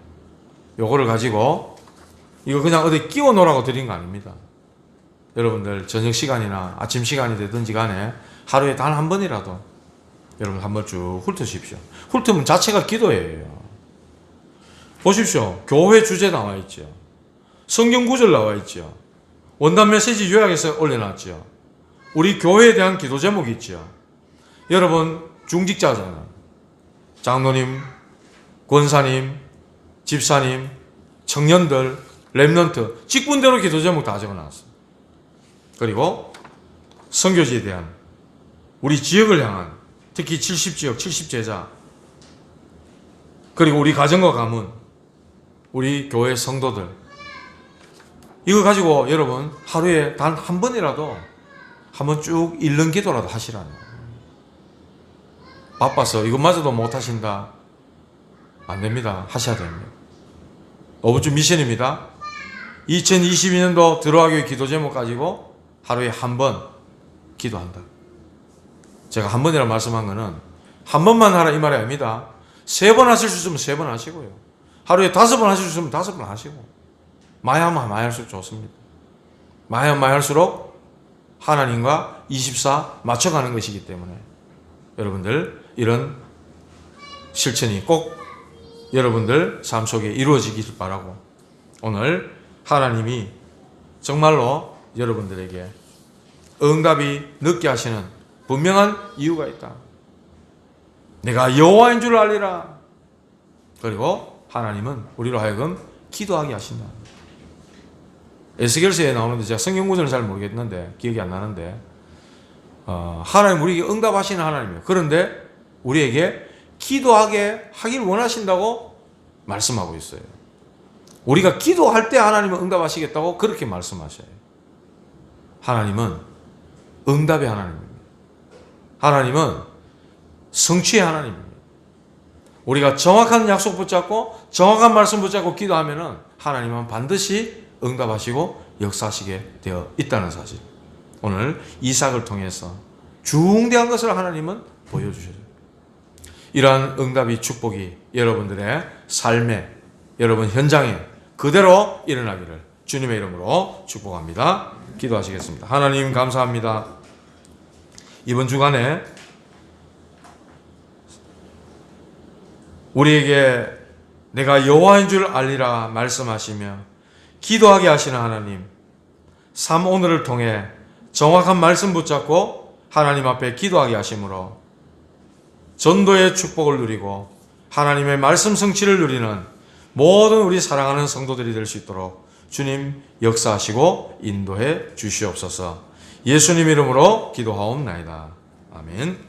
요거를 가지고 이거 그냥 어디 끼워 놓으라고 드린 거 아닙니다. 여러분들 저녁 시간이나 아침 시간이 되든지 간에 하루에 단 한 번이라도 여러분 한번 쭉 훑으십시오. 훑으면 자체가 기도예요. 보십시오. 교회 주제 나와 있죠. 성경 구절 나와 있죠. 원단 메시지 요약해서 올려놨죠. 우리 교회에 대한 기도 제목이 있죠. 여러분 중직자잖아요. 장로님, 권사님, 집사님, 청년들, 렘넌트, 직분대로 기도 제목 다 적어놨어요. 그리고 선교지에 대한, 우리 지역을 향한, 특히 70지역, 70제자, 그리고 우리 가정과 가문, 우리 교회 성도들, 이거 가지고 여러분 하루에 단 한 번이라도 한번 쭉 읽는 기도라도 하시라는 거예요. 바빠서 이것마저도 못 하신다, 안 됩니다. 하셔야 됩니다. 오브주 미션입니다. 2022년도 들어가기 기도 제목 가지고 하루에 한 번 기도한다. 제가 한 번이라 말씀한 거는 한 번만 하라 이 말이 아닙니다. 3번 하실 수 있으면 3번 하시고요. 하루에 5번 하실 수 있으면 5번 하시고, 많이 하면 많이 할수록 좋습니다. 많이 하면 많이 할수록 하나님과 24 맞춰가는 것이기 때문에 여러분들 이런 실천이 꼭 여러분들 삶 속에 이루어지길 바라고, 오늘 하나님이 정말로 여러분들에게 응답이 늦게 하시는 분명한 이유가 있다. 내가 여호와인 줄 알리라. 그리고 하나님은 우리로 하여금 기도하게 하신다. 에스겔서에 나오는데 제가 성경 구절은 잘 모르겠는데 기억이 안 나는데 하나님 우리에게 응답하시는 하나님이에요. 그런데 우리에게 기도하게 하길 원하신다고 말씀하고 있어요. 우리가 기도할 때 하나님은 응답하시겠다고 그렇게 말씀하셔요. 하나님은 응답의 하나님입니다. 하나님은 성취의 하나님입니다. 우리가 정확한 약속 붙잡고 정확한 말씀 붙잡고 기도하면은 하나님은 반드시 응답하시고 역사하시게 되어 있다는 사실, 오늘 이삭을 통해서 중대한 것을 하나님은 보여주셔요. 이러한 응답이 축복이 여러분들의 삶에, 여러분 현장에 그대로 일어나기를 주님의 이름으로 축복합니다. 기도하시겠습니다. 하나님 감사합니다. 이번 주간에 우리에게 내가 여호와인 줄 알리라 말씀하시며 기도하게 하시는 하나님, 삶 오늘을 통해 정확한 말씀 붙잡고 하나님 앞에 기도하게 하심으로 전도의 축복을 누리고 하나님의 말씀 성취를 누리는 모든 우리 사랑하는 성도들이 될 수 있도록 주님 역사하시고 인도해 주시옵소서. 예수님 이름으로 기도하옵나이다. 아멘.